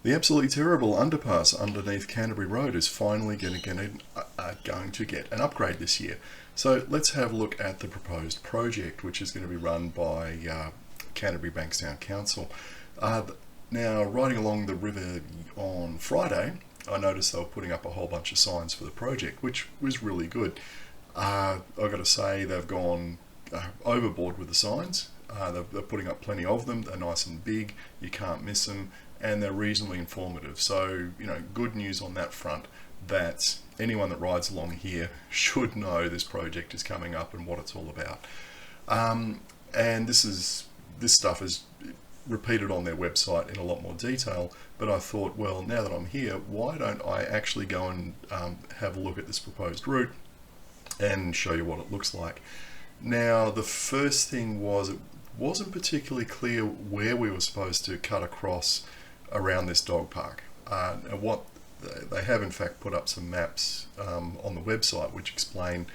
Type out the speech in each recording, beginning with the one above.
The absolutely terrible underpass underneath Canterbury Road is finally going to get an upgrade this year. So let's have a look at the proposed project, which is going to be run by Canterbury Bankstown Council. Now, riding along the river on Friday, I noticed they were putting up a whole bunch of signs for the project, which was really good. I've got to say they've gone overboard with the signs. They're putting up plenty of them. They're nice and big. You can't miss them, and they're reasonably informative. So, good news on that front, that anyone that rides along here should know this project is coming up and what it's all about. And this stuff is repeated on their website in a lot more detail, but I thought, well, now that I'm here, why don't I actually go and have a look at this proposed route and show you what it looks like. Now, the first thing was, it wasn't particularly clear where we were supposed to cut across around this dog park. And what they have in fact put up some maps on the website which explain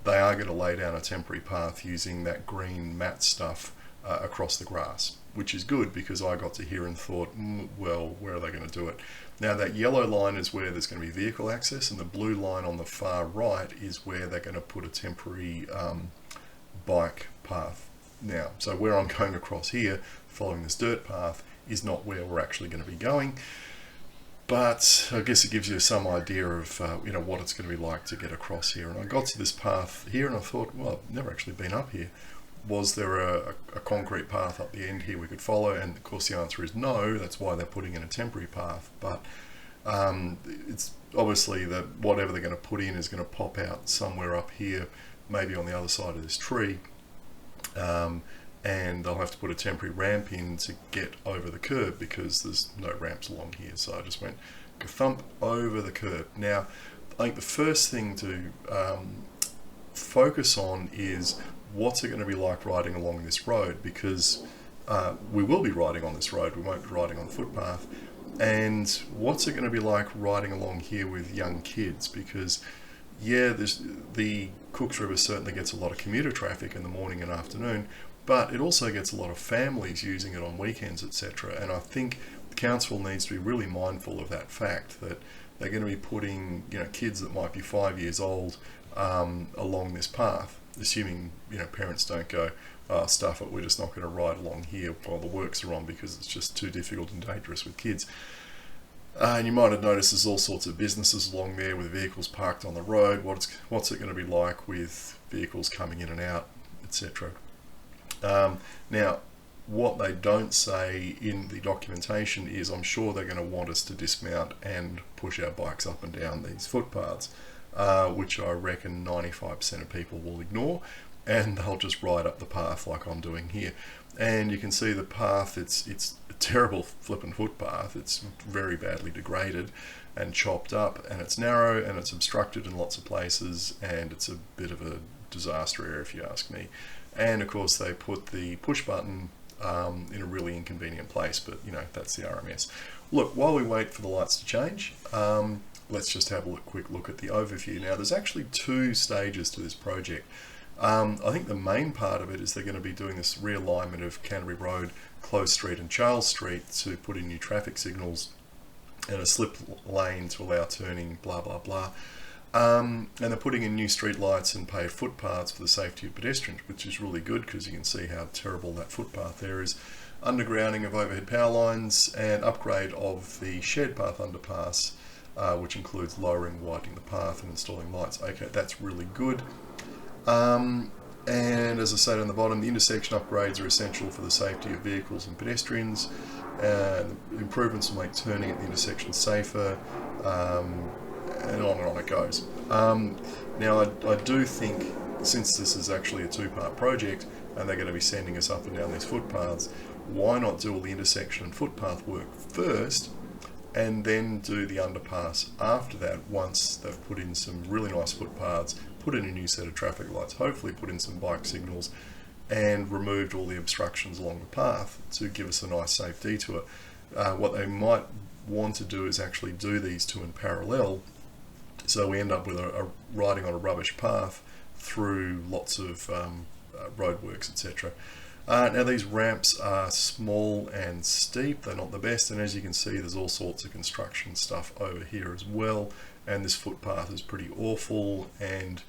they are going to lay down a temporary path using that green mat stuff across the grass, which is good because I got to here and thought, well, where are they going to do it? Now, that yellow line is where there's going to be vehicle access, and the blue line on the far right is where they're going to put a temporary bike path. Now, so where I'm going across here, following this dirt path, is not where we're actually going to be going. But I guess it gives you some idea of what it's going to be like to get across here. And I got to this path here and I thought, well, I've never actually been up here. Was there a concrete path up the end here we could follow? And of course the answer is no. That's why they're putting in a temporary path. But it's obviously that whatever they're going to put in is going to pop out somewhere up here, maybe on the other side of this tree. And they'll have to put a temporary ramp in to get over the curb because there's no ramps along here. So I just went thump over the curb. Now, I think the first thing to focus on is what's it going to be like riding along this road, because we will be riding on this road, we won't be riding on the footpath. And what's it going to be like riding along here with young kids, because the Cooks River certainly gets a lot of commuter traffic in the morning and afternoon, but it also gets a lot of families using it on weekends, etc. And I think the council needs to be really mindful of that fact, that they're going to be putting kids that might be 5 years old along this path, assuming parents don't go, oh, stuff it, we're just not going to ride along here while the works are on because it's just too difficult and dangerous with kids. And you might have noticed there's all sorts of businesses along there with vehicles parked on the road. What's it going to be like with vehicles coming in and out, etc. Now, what they don't say in the documentation is, I'm sure they're going to want us to dismount and push our bikes up and down these footpaths, which I reckon 95% of people will ignore, and they'll just ride up the path like I'm doing here. And you can see the path, it's a terrible flippin' footpath. It's very badly degraded and chopped up, and it's narrow and it's obstructed in lots of places, and it's a bit of a disaster area if you ask me. And of course they put the push button in a really inconvenient place, but that's the RMS. Look, while we wait for the lights to change, let's just have a quick look at the overview. Now, there's actually two stages to this project. I think the main part of it is they're going to be doing this realignment of Canterbury Road, Close Street and Charles Street to put in new traffic signals and a slip lane to allow turning, blah blah blah. And they're putting in new street lights and paved footpaths for the safety of pedestrians, which is really good because you can see how terrible that footpath there is. Undergrounding of overhead power lines and upgrade of the shared path underpass, which includes lowering, widening the path and installing lights. Okay, that's really good. And as I said on the bottom, the intersection upgrades are essential for the safety of vehicles and pedestrians. The improvements will make turning at the intersection safer, and on it goes. Now, I do think, since this is actually a two-part project and they're going to be sending us up and down these footpaths, why not do all the intersection and footpath work first and then do the underpass after that, once they've put in some really nice footpaths, put in a new set of traffic lights, hopefully put in some bike signals, and removed all the obstructions along the path to give us a nice safe detour. What they might want to do is actually do these two in parallel, so we end up with a riding on a rubbish path through lots of roadworks, etc. Now these ramps are small and steep, they're not the best, and as you can see there's all sorts of construction stuff over here as well, and this footpath is pretty awful, and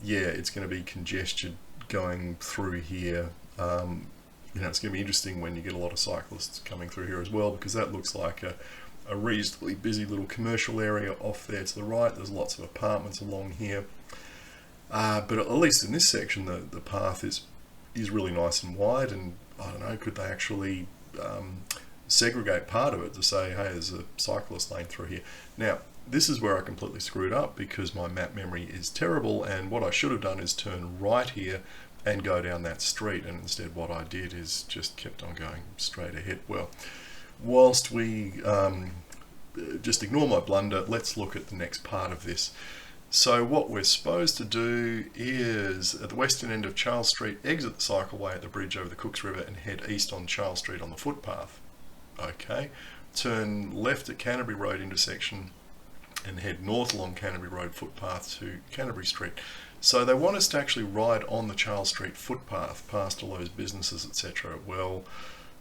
yeah, it's going to be congested going through here. You know, it's going to be interesting when you get a lot of cyclists coming through here as well, because that looks like a reasonably busy little commercial area off there to the right. There's lots of apartments along here, but at least in this section the path is really nice and wide, and I don't know, could they actually segregate part of it to say, hey, there's a cyclist lane through here. Now this is where I completely screwed up because my map memory is terrible, and what I should have done is turn right here and go down that street, and instead what I did is just kept on going straight ahead. Well, whilst we just ignore my blunder, let's look at the next part of this. So what we're supposed to do is, at the western end of Charles Street, exit the cycleway at the bridge over the Cooks River and head east on Charles Street on the footpath. Okay, turn left at Canterbury Road intersection and head north along Canterbury Road footpath to Canterbury Street. So they want us to actually ride on the Charles Street footpath past all those businesses, etc. Well,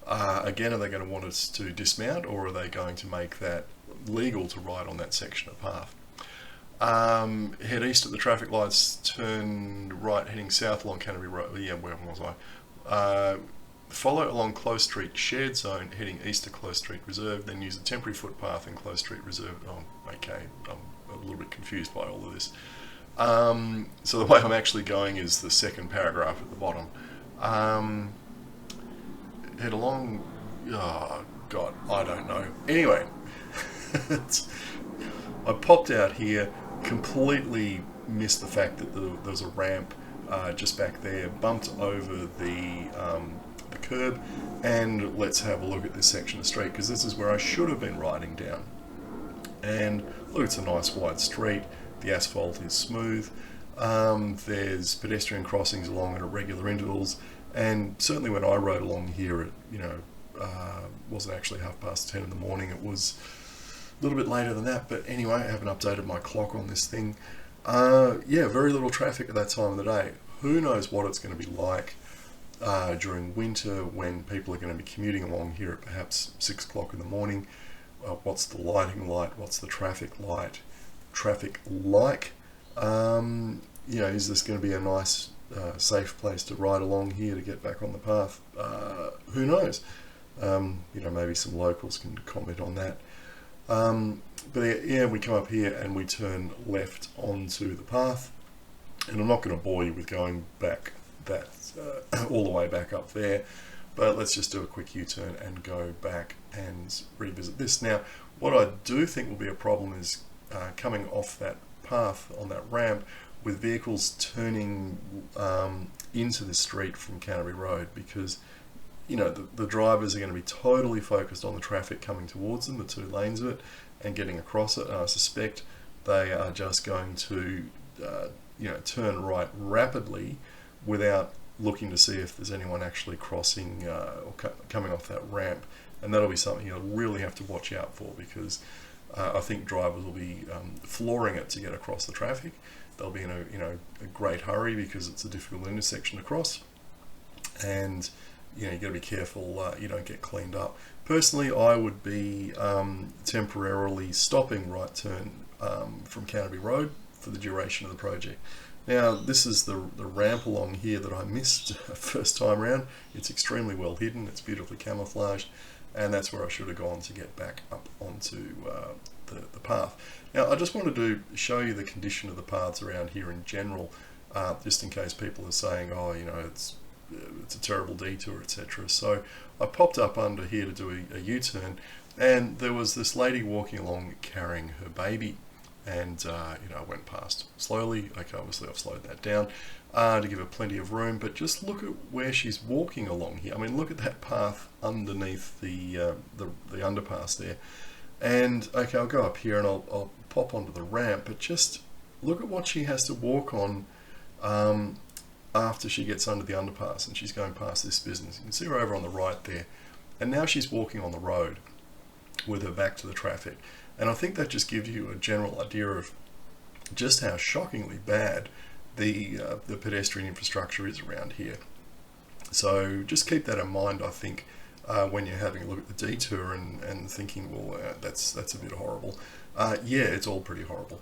again, are they going to want us to dismount, or are they going to make that legal to ride on that section of path? Head east at the traffic lights, turn right heading south along Canterbury Road. Yeah, where was I? Follow along Close Street shared zone heading east to Close Street Reserve, then use the temporary footpath in Close Street Reserve. Oh, okay, I'm a little bit confused by all of this. So the way I'm actually going is the second paragraph at the bottom. Head along, oh god, I don't know. Anyway, I popped out here, completely missed the fact that there was a ramp just back there, bumped over the curb, and let's have a look at this section of street, because this is where I should have been riding down. And look, it's a nice wide street, the asphalt is smooth, there's pedestrian crossings along at irregular intervals, and certainly when I rode along here, it, you know, wasn't actually 10:30 in the morning, it was a little bit later than that, but anyway, I haven't updated my clock on this thing. Yeah, very little traffic at that time of the day. Who knows what it's going to be like during winter when people are going to be commuting along here at perhaps 6 o'clock in the morning. What's the lighting like? What's the traffic like? You know, is this going to be a nice, safe place to ride along here to get back on the path? Who knows? You know, maybe some locals can comment on that. But yeah, we come up here and we turn left onto the path, and I'm not going to bore you with going back that all the way back up there, but let's just do a quick U-turn and go back and revisit this. Now, what I do think will be a problem is coming off that path on that ramp with vehicles turning into the street from Canterbury Road, because you know the drivers are going to be totally focused on the traffic coming towards them, the two lanes of it, and getting across it. And I suspect they are just going to you know, turn right rapidly without looking to see if there's anyone actually crossing or coming off that ramp, and that'll be something you'll really have to watch out for, because I think drivers will be flooring it to get across the traffic. They'll be in a great hurry because it's a difficult intersection to cross, and you know, you got to be careful you don't get cleaned up. Personally, I would be temporarily stopping right turn from Canterbury Road for the duration of the project. Now, this is the ramp along here that I missed first time around. It's extremely well hidden, it's beautifully camouflaged, and that's where I should have gone to get back up onto the path. Now, I just wanted to show you the condition of the paths around here in general, just in case people are saying, oh, you know, it's a terrible detour, etc. So I popped up under here to do a U-turn, and there was this lady walking along carrying her baby, and you know, I went past slowly. Okay, obviously I've slowed that down to give her plenty of room, but just look at where she's walking along here. I mean, look at that path underneath the underpass there. And okay, I'll go up here and I'll pop onto the ramp, but just look at what she has to walk on after she gets under the underpass, and she's going past this business. You can see her over on the right there, and now she's walking on the road with her back to the traffic. And I think that just gives you a general idea of just how shockingly bad the pedestrian infrastructure is around here. So just keep that in mind, I think, when you're having a look at the detour and thinking, well, that's a bit horrible. Yeah, it's all pretty horrible.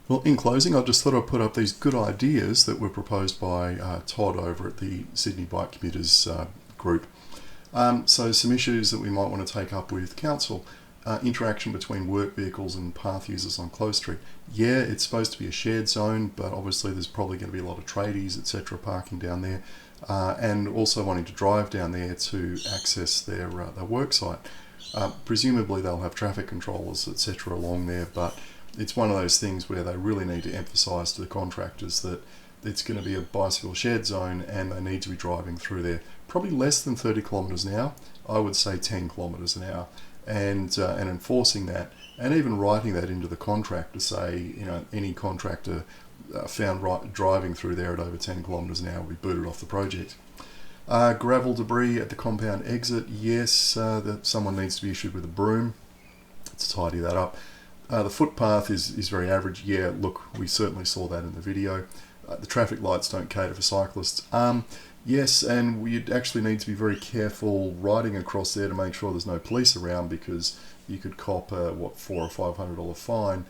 Well, in closing, I just thought I'd put up these good ideas that were proposed by Todd over at the Sydney Bike Commuters group. So some issues that we might want to take up with council. Interaction between work vehicles and path users on Close Street. Yeah, it's supposed to be a shared zone, but obviously there's probably going to be a lot of tradies, etc., parking down there, and also wanting to drive down there to access their work site. Presumably they'll have traffic controllers, etc., along there, but it's one of those things where they really need to emphasise to the contractors that it's going to be a bicycle shared zone and they need to be driving through there probably less than 30 kilometres an hour. I would say 10 kilometres an hour, and enforcing that, and even writing that into the contract to say, you know, any contractor found driving through there at over 10 kilometres an hour will be booted off the project. Gravel debris at the compound exit, yes, that someone needs to be issued with a broom to tidy that up. The footpath is very average. Yeah, look, we certainly saw that in the video. The traffic lights don't cater for cyclists. Yes, and we'd actually need to be very careful riding across there to make sure there's no police around, because you could cop a, $400 or $500 fine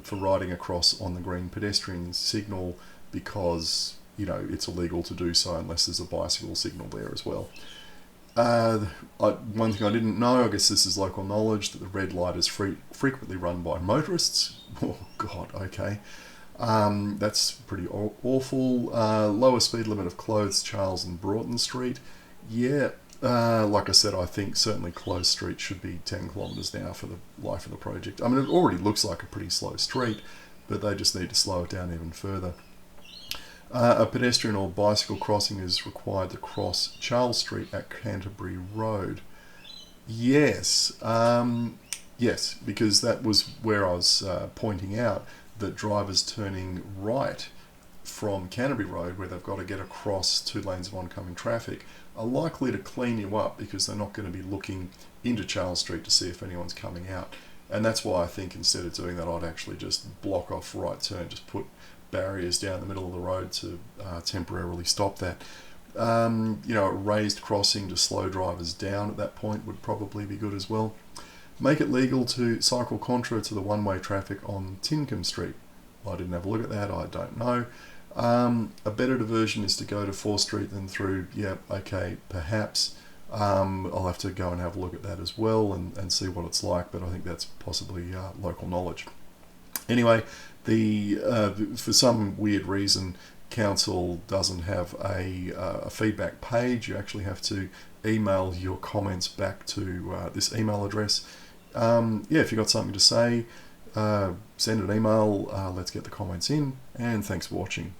for riding across on the green pedestrian signal, because, you know, it's illegal to do so unless there's a bicycle signal there as well. One thing I didn't know, I guess this is local knowledge, that the red light is frequently run by motorists. Oh God, okay. That's pretty awful. Lower speed limit of clothes, Charles and Broughton Street. Yeah, like I said, I think certainly Close Street should be 10 kilometres an hour for the life of the project. I mean, it already looks like a pretty slow street, but they just need to slow it down even further. A pedestrian or bicycle crossing is required to cross Charles Street at Canterbury Rd. Yes, yes, because that was where I was pointing out that drivers turning right from Canterbury Road, where they've got to get across 2 lanes of oncoming traffic, are likely to clean you up, because they're not going to be looking into Charles Street to see if anyone's coming out. And that's why I think instead of doing that, I'd actually just block off right turn, just put barriers down the middle of the road to temporarily stop that. You know, a raised crossing to slow drivers down at that point would probably be good as well. Make it legal to cycle contra to the one-way traffic on Tincombe Street. I didn't have a look at that, I don't know. A better diversion is to go to 4th Street than through, yeah, okay, perhaps. I'll have to go and have a look at that as well and see what it's like, but I think that's possibly local knowledge. Anyway, for some weird reason, council doesn't have a feedback page. You actually have to email your comments back to this email address. Yeah, if you've got something to say, send an email. Let's get the comments in, and thanks for watching.